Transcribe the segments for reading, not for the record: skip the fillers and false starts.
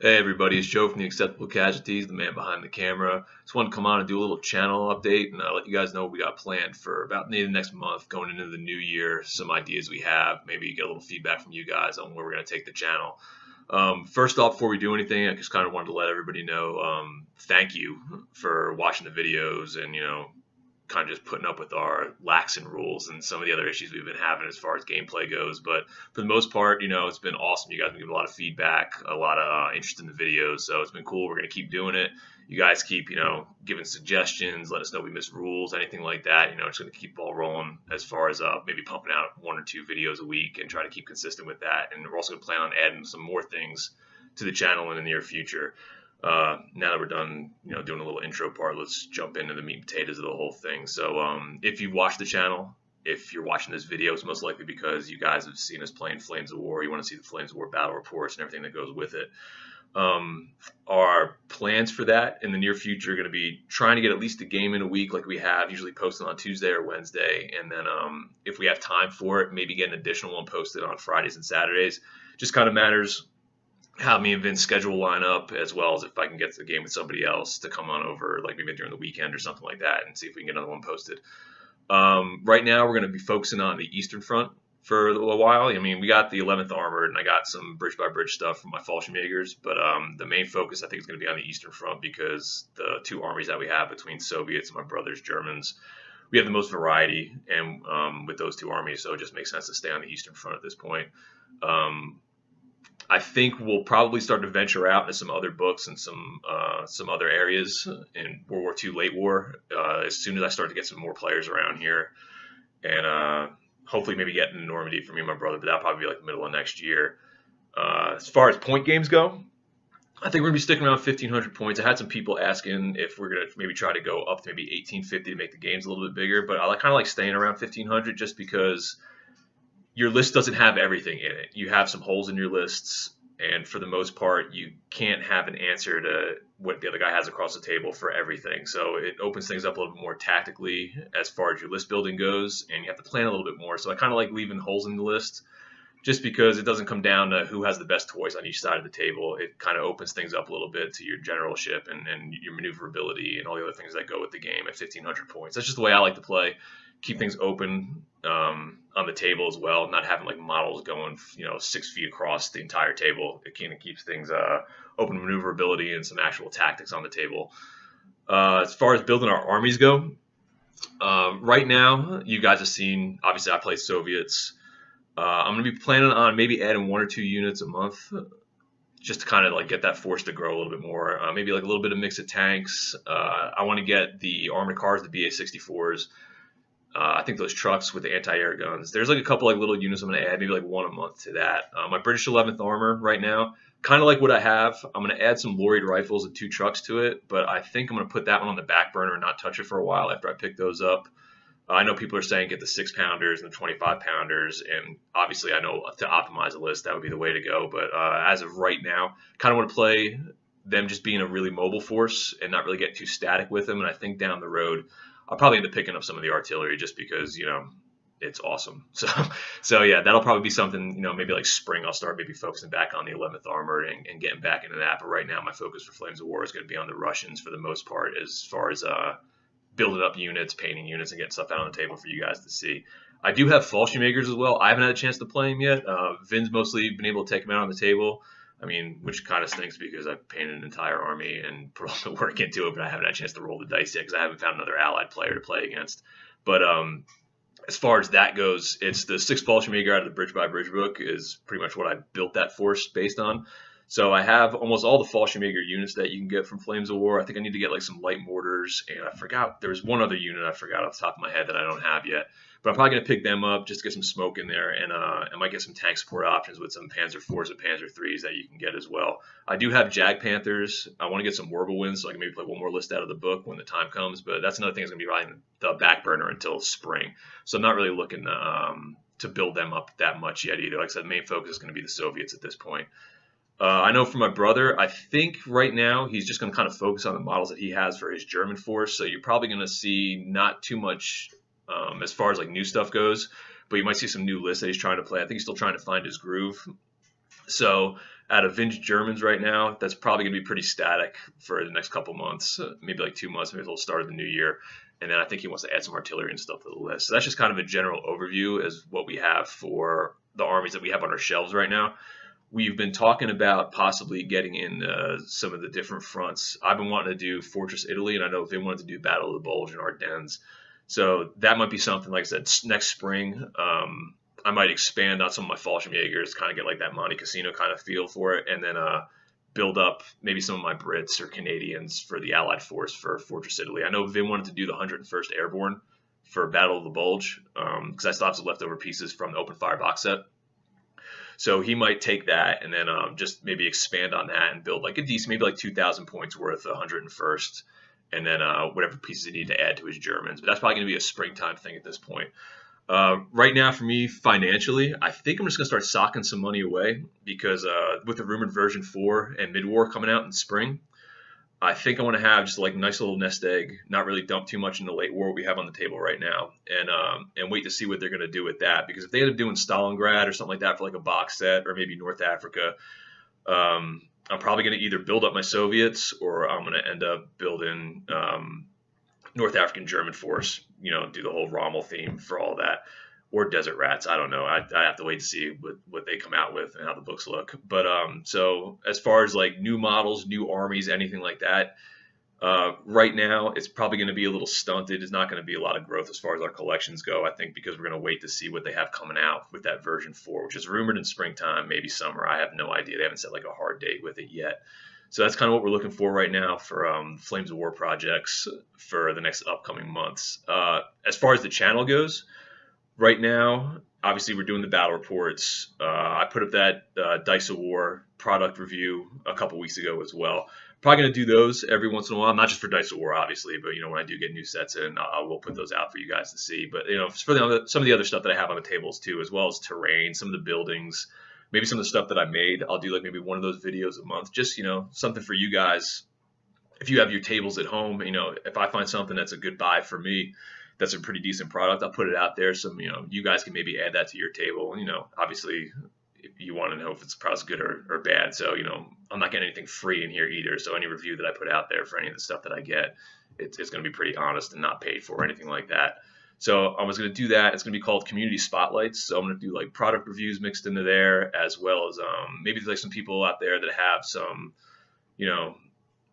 Hey everybody, it's Joe from the Acceptable Casualties, the man behind the camera. Just wanted to come on and do a little channel update and let you guys know what we got planned for about maybe the next month, going into the new year, some ideas we have, maybe get a little feedback from you guys on where we're going to take the channel. First off, before we do anything, I just kind of wanted to let everybody know, thank you for watching the videos and, kind of just putting up with our laxing rules and some of the other issues we've been having as far as gameplay goes. But for the most part, it's been awesome. You guys have been giving a lot of feedback, a lot of interest in the videos. So it's been cool. We're going to keep doing it. You guys keep, giving suggestions, let us know if we miss rules, anything like that. It's going to keep the ball rolling as far as maybe pumping out 1 or 2 videos a week and try to keep consistent with that. And we're also going to plan on adding some more things to the channel in the near future. Now that we're done, doing a little intro part, let's jump into the meat and potatoes of the whole thing. So, if you've watched the channel, if you're watching this video, it's most likely because you guys have seen us playing Flames of War. You want to see the Flames of War battle reports and everything that goes with it. Our plans for that in the near future are going to be trying to get at least a game in a week like we have, usually posted on Tuesday or Wednesday. And then if we have time for it, maybe get an additional one posted on Fridays and Saturdays. Just kind of matters how me and Vince schedule line up, as well as if I can get the game with somebody else to come on over, like maybe during the weekend or something like that, and see if we can get another one posted. Right now, we're going to be focusing on the Eastern Front for a while. I mean, we got the 11th Armored, and I got some bridge by bridge stuff from my Fallschirmjägers, but the main focus I think is going to be on the Eastern Front because the 2 armies that we have between Soviets and my brother's Germans, we have the most variety, and with those 2 armies, so it just makes sense to stay on the Eastern Front at this point. I think we'll probably start to venture out into some other books and some other areas in World War II, late war, as soon as I start to get some more players around here, and hopefully maybe get into Normandy for me and my brother, but that'll probably be like the middle of next year. As far as point games go, I think we're gonna be sticking around 1,500 points. I had some people asking if we're gonna maybe try to go up to maybe 1,850 to make the games a little bit bigger, but I kind of like staying around 1,500 just because your list doesn't have everything in it. You have some holes in your lists, and for the most part, you can't have an answer to what the other guy has across the table for everything. So it opens things up a little bit more tactically as far as your list building goes, and you have to plan a little bit more. So I kind of like leaving holes in the list just because it doesn't come down to who has the best toys on each side of the table. It kind of opens things up a little bit to your generalship and your maneuverability and all the other things that go with the game at 1,500 points. That's just the way I like to play. Keep things open on the table as well, not having like models going 6 feet across the entire table. It kind of keeps things open maneuverability and some actual tactics on the table. As far as building our armies go, right now you guys have seen, obviously I play Soviets. I'm going to be planning on maybe adding 1 or 2 units a month just to kind of like get that force to grow a little bit more. Maybe like a little bit of mix of tanks. I want to get the armored cars, the BA-64s. I think those trucks with the anti-air guns. There's like a couple like little units I'm going to add, maybe like 1 a month to that. My British 11th Armor right now, kind of like what I have. I'm going to add some lorried rifles and 2 trucks to it, but I think I'm going to put that one on the back burner and not touch it for a while after I pick those up. I know people are saying get the 6-pounders and the 25-pounders, and obviously I know to optimize a list that would be the way to go. But as of right now, kind of want to play them just being a really mobile force and not really get too static with them. And I think down the road, I'll probably end up picking up some of the artillery just because, it's awesome. So yeah, that'll probably be something, maybe like spring, I'll start maybe focusing back on the 11th Armored and getting back into that. But right now, my focus for Flames of War is going to be on the Russians for the most part, as far as building up units, painting units, and getting stuff out on the table for you guys to see. I do have Fallschirmjägers as well. I haven't had a chance to play them yet. Vin's mostly been able to take them out on the table. I mean, which kind of stinks because I've painted an entire army and put all the work into it, but I haven't had a chance to roll the dice yet because I haven't found another allied player to play against. But as far as that goes, it's the 6th Fallschirmjäger out of the Bridge by Bridge book is pretty much what I built that force based on. So I have almost all the Fallschirmjäger units that you can get from Flames of War. I think I need to get like some light mortars, and I forgot there was one other unit I forgot off the top of my head that I don't have yet. But I'm probably going to pick them up just to get some smoke in there, and I might get some tank support options with some Panzer IVs and Panzer IIIs that you can get as well. I do have Jag Panthers. I want to get some Whirlwinds so I can maybe play 1 more list out of the book when the time comes, but that's another thing that's going to be right in the back burner until spring. So I'm not really looking to build them up that much yet either. Like I said, the main focus is going to be the Soviets at this point. I know for my brother, I think right now he's just going to kind of focus on the models that he has for his German force. So you're probably going to see not too much as far as like new stuff goes, but you might see some new lists that he's trying to play. I think he's still trying to find his groove. So out of vintage Germans right now, that's probably going to be pretty static for the next couple months, maybe like 2 months, maybe until the start of the new year. And then I think he wants to add some artillery and stuff to the list. So that's just kind of a general overview as what we have for the armies that we have on our shelves right now. We've been talking about possibly getting in some of the different fronts. I've been wanting to do Fortress Italy, and I know Vin wanted to do Battle of the Bulge and Ardennes. So that might be something, like I said, next spring. I might expand on some of my Fallschirmjägers, kind of get like that Monte Cassino kind of feel for it, and then build up maybe some of my Brits or Canadians for the Allied force for Fortress Italy. I know Vin wanted to do the 101st Airborne for Battle of the Bulge because I still have some leftover pieces from the open fire box set. So he might take that and then just maybe expand on that and build like a decent, maybe like 2,000 points worth, 101st, and then whatever pieces he need to add to his Germans. But that's probably going to be a springtime thing at this point. Right now, for me, financially, I think I'm just going to start socking some money away because with the rumored version 4 and mid-war coming out in spring, I think I want to have just like a nice little nest egg, not really dump too much in the late war we have on the table right now, and wait to see what they're going to do with that. Because if they end up doing Stalingrad or something like that for like a box set, or maybe North Africa, I'm probably going to either build up my Soviets or I'm going to end up building North African German force, do the whole Rommel theme for all that, or Desert Rats. I don't know. I have to wait to see what they come out with and how the books look. But so as far as like new models, new armies, anything like that, right now it's probably going to be a little stunted. It's not going to be a lot of growth as far as our collections go, I think, because we're going to wait to see what they have coming out with that version 4, which is rumored in springtime, maybe summer. I have no idea. They haven't set like a hard date with it yet. So that's kind of what we're looking for right now for Flames of War projects for the next upcoming months. As far as the channel goes, right now, obviously we're doing the battle reports. I put up that Dice of War product review a couple weeks ago as well. Probably going to do those every once in a while, not just for Dice of War, obviously, but when I do get new sets in, I will put those out for you guys to see. But for some of the other stuff that I have on the tables too, as well as terrain, some of the buildings, maybe some of the stuff that I made, I'll do like maybe one of those videos a month, just, something for you guys. If you have your tables at home, if I find something that's a good buy for me, that's a pretty decent product, I'll put it out there. So, you guys can maybe add that to your table. And, obviously you want to know if it's product good or bad. So, I'm not getting anything free in here either. So any review that I put out there for any of the stuff that I get, it's going to be pretty honest and not paid for or anything like that. So I was going to do that. It's going to be called Community Spotlights. So I'm going to do like product reviews mixed into there, as well as maybe there's like some people out there that have some,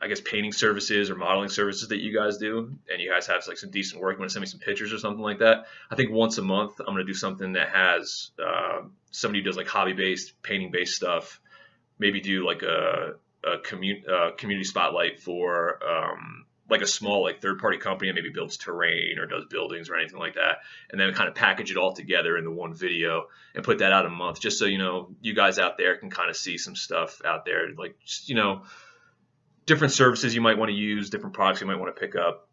I guess painting services or modeling services that you guys do, and you guys have like some decent work. You want to send me some pictures or something like that. I think once a month I'm going to do something that has somebody who does like hobby-based, painting-based stuff. Maybe do like a community spotlight for like a small like third-party company that maybe builds terrain or does buildings or anything like that, and then kind of package it all together into one video and put that out a month, just so you guys out there can kind of see some stuff out there, like just, different services you might want to use, different products you might want to pick up,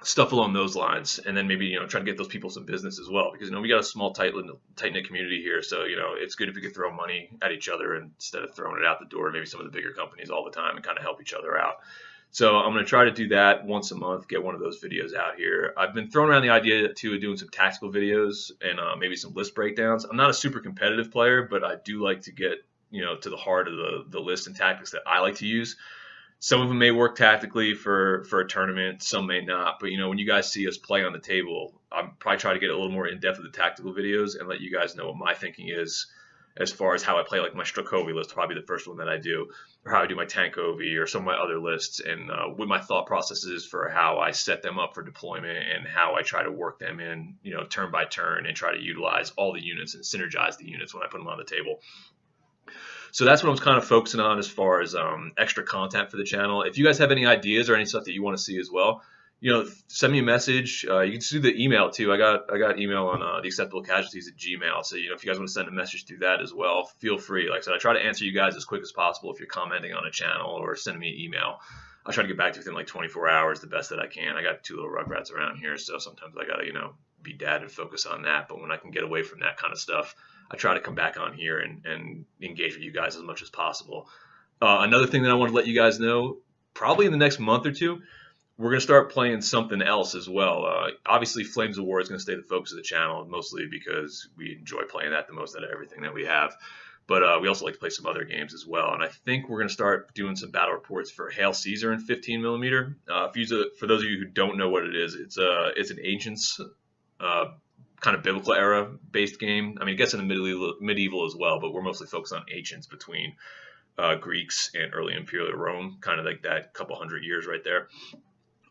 stuff along those lines, and then maybe try to get those people some business as well, because we got a small tight-knit community here, so it's good if we could throw money at each other instead of throwing it out the door, maybe some of the bigger companies all the time, and kind of help each other out. So I'm going to try to do that once a month, get one of those videos out here. I've been throwing around the idea too of doing some tactical videos and maybe some list breakdowns. I'm not a super competitive player, but I do like to get to the heart of the list and tactics that I like to use. Some of them may work tactically for a tournament, some may not. But when you guys see us play on the table, I'm probably trying to get a little more in depth with the tactical videos and let you guys know what my thinking is as far as how I play like my Strakovi list, probably the first one that I do, or how I do my Tankovi or some of my other lists, and what my thought process is for how I set them up for deployment and how I try to work them in, turn by turn, and try to utilize all the units and synergize the units when I put them on the table. So that's what I was kind of focusing on as far as extra content for the channel. If you guys have any ideas or any stuff that you want to see as well, send me a message. You can just do the email too. I got email on the acceptable casualties at Gmail. So if you guys want to send a message through that as well, feel free. Like I said, I try to answer you guys as quick as possible if you're commenting on a channel or sending me an email. I try to get back to you within like 24 hours, the best that I can. I got 2 little rugrats around here, so sometimes I gotta be dad and focus on that. But when I can get away from that kind of stuff, I try to come back on here and engage with you guys as much as possible. Another thing that I want to let you guys know, probably in the next month or two, we're going to start playing something else as well. Obviously, Flames of War is going to stay the focus of the channel, mostly because we enjoy playing that the most out of everything that we have. But we also like to play some other games as well. And I think we're going to start doing some battle reports for Hail Caesar in 15 millimeter. For those of you who don't know what it is, it's an Ancients uh, kind of biblical era based game. I mean, it gets into medieval as well, but we're mostly focused on Ancients between Greeks and early Imperial Rome, kind of like that couple hundred years right there.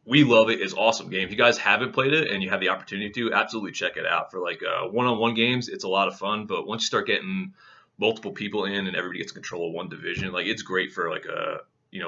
We love it. It's an awesome game. If you guys haven't played it and you have the opportunity to, absolutely check it out. For like one-on-one games, it's a lot of fun. But once you start getting multiple people in and everybody gets control of one division, like it's great for like a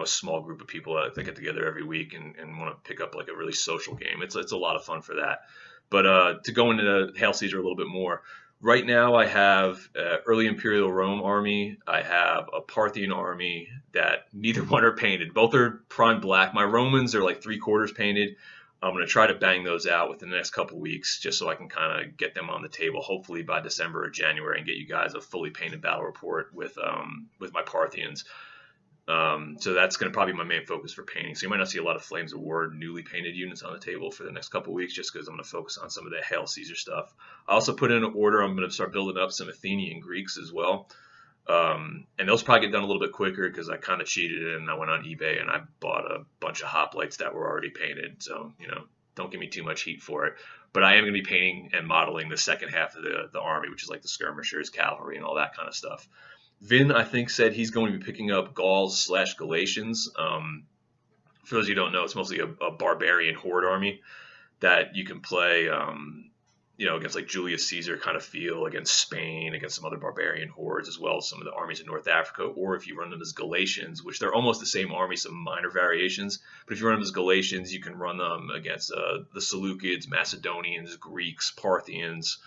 small group of people that get together every week and want to pick up like a really social game. It's a lot of fun for that. But to go into Hail Caesar a little bit more, right now I have early Imperial Rome army. I have a Parthian army that neither one are painted. Both are prime black. My Romans are like 3/4 painted. I'm going to try to bang those out within the next couple weeks just so I can kind of get them on the table, hopefully by December or January, and get you guys a fully painted battle report with my Parthians. So that's going to probably be my main focus for painting. So you might not see a lot of Flames of War newly painted units on the table for the next couple of weeks, just because I'm going to focus on some of the Hail Caesar stuff. I also put in an order. I'm going to start building up some Athenian Greeks as well. And those probably get done a little bit quicker because I kind of cheated and I went on eBay and I bought a bunch of hoplites that were already painted. So, don't give me too much heat for it. But I am going to be painting and modeling the second half of the army, which is like the skirmishers, cavalry, and all that kind of stuff. Vin, I think, said he's going to be picking up Gauls/Galatians. For those of you who don't know, it's mostly a barbarian horde army that you can play, against like Julius Caesar kind of feel, against Spain, against some other barbarian hordes, as well as some of the armies in North Africa. Or if you run them as Galatians, which they're almost the same army, some minor variations. But if you run them as Galatians, you can run them against the Seleucids, Macedonians, Greeks, Parthians.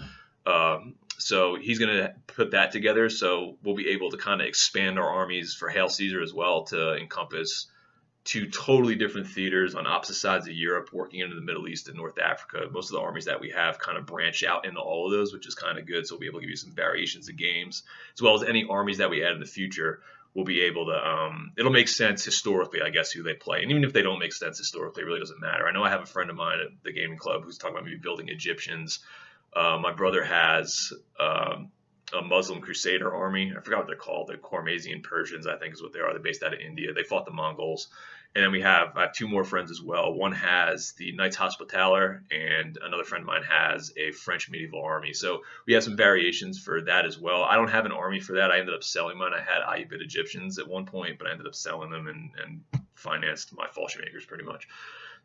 So he's going to put that together. So we'll be able to kind of expand our armies for Hail Caesar as well to encompass two totally different theaters on opposite sides of Europe, working into the Middle East and North Africa. Most of the armies that we have kind of branch out into all of those, which is kind of good. So we'll be able to give you some variations of games, as well as any armies that we add in the future. We'll be able to, it'll make sense historically, I guess, who they play. And even if they don't make sense historically, it really doesn't matter. I know I have a friend of mine at the gaming club who's talking about maybe building Egyptians. My brother has a Muslim Crusader army. I forgot what they're called. The Khwarezmian Persians, I think, is what they are. They're based out of India. They fought the Mongols. And then I have two more friends as well. One has the Knights Hospitaller, and another friend of mine has a French medieval army. So we have some variations for that as well. I don't have an army for that. I ended up selling mine. I had Ayyubid Egyptians at one point, but I ended up selling them and financed my Falchion Makers pretty much.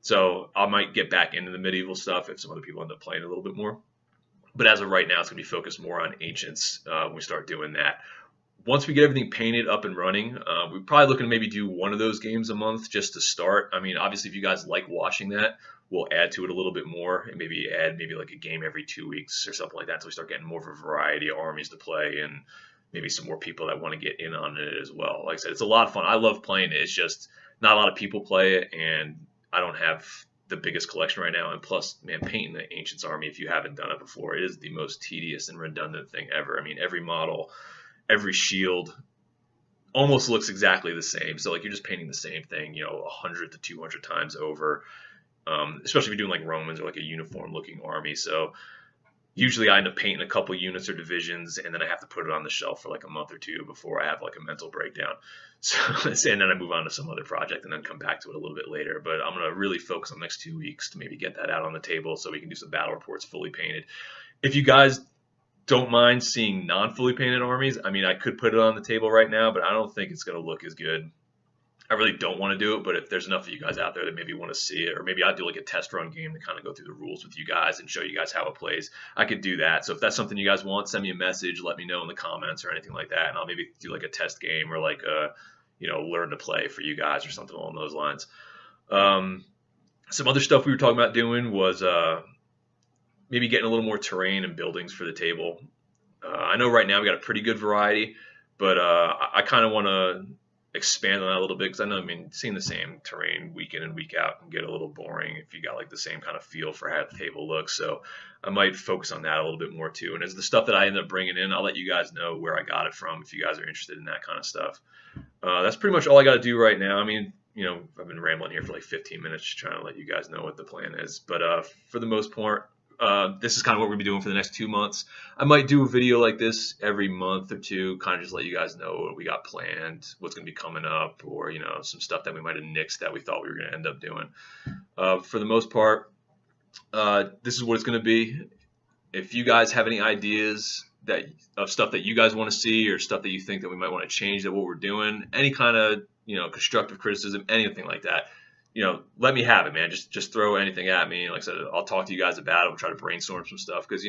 So I might get back into the medieval stuff if some other people end up playing a little bit more. But as of right now, it's going to be focused more on Ancients when we start doing that. Once we get everything painted up and running, we're probably looking to maybe do one of those games a month just to start. I mean, obviously, if you guys like watching that, we'll add to it a little bit more and maybe add like a game every 2 weeks or something like that, so we start getting more of a variety of armies to play and maybe some more people that want to get in on it as well. Like I said, it's a lot of fun. I love playing it. It's just not a lot of people play it, and I don't have the biggest collection right now. And plus, man, painting the Ancients army, if you haven't done it before, it is the most tedious and redundant thing ever. I mean, every model, every shield almost looks exactly the same. So like you're just painting the same thing, 100 to 200 times over, especially if you're doing like Romans or like a uniform looking army. So usually I end up painting a couple units or divisions, and then I have to put it on the shelf for like a month or two before I have like a mental breakdown. So, and then I move on to some other project and then come back to it a little bit later. But I'm going to really focus on the next 2 weeks to maybe get that out on the table so we can do some battle reports fully painted. If you guys don't mind seeing non-fully painted armies, I mean, I could put it on the table right now, but I don't think it's going to look as good. I really don't want to do it, but if there's enough of you guys out there that maybe want to see it, or maybe I'll do like a test run game to kind of go through the rules with you guys and show you guys how it plays, I could do that. So if that's something you guys want, send me a message, let me know in the comments or anything like that, and I'll maybe do like a test game or like a, learn to play for you guys or something along those lines. Some other stuff we were talking about doing was maybe getting a little more terrain and buildings for the table. I know right now we got a pretty good variety, but I kind of want to expand on that a little bit, because I know, seeing the same terrain week in and week out can get a little boring if you got like the same kind of feel for how the table looks. So I might focus on that a little bit more too. And as the stuff that I end up bringing in, I'll let you guys know where I got it from if you guys are interested in that kind of stuff. That's pretty much all I got to do right now. I've been rambling here for like 15 minutes trying to let you guys know what the plan is. But for the most part, this is kind of what we're gonna be doing for the next 2 months. I might do a video like this every month or two, kind of just let you guys know what we got planned, what's gonna be coming up, or some stuff that we might have nixed that we thought we were gonna end up doing. For the most part, this is what it's gonna be. If you guys have any ideas of stuff that you guys want to see, or stuff that you think that we might want to change that what we're doing, any kind of constructive criticism, anything like that, let me have it, man. Just throw anything at me. Like I said, I'll talk to you guys about it. We'll try to brainstorm some stuff, because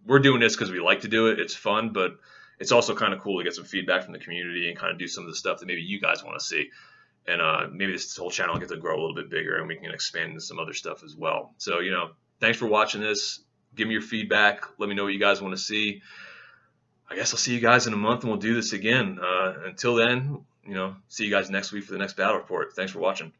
we're doing this because we like to do it. It's fun, but it's also kind of cool to get some feedback from the community and kind of do some of the stuff that maybe you guys want to see. And maybe this whole channel gets to grow a little bit bigger, and we can expand into some other stuff as well. So thanks for watching this. Give me your feedback. Let me know what you guys want to see. I guess I'll see you guys in a month, and we'll do this again. Until then, see you guys next week for the next battle report. Thanks for watching.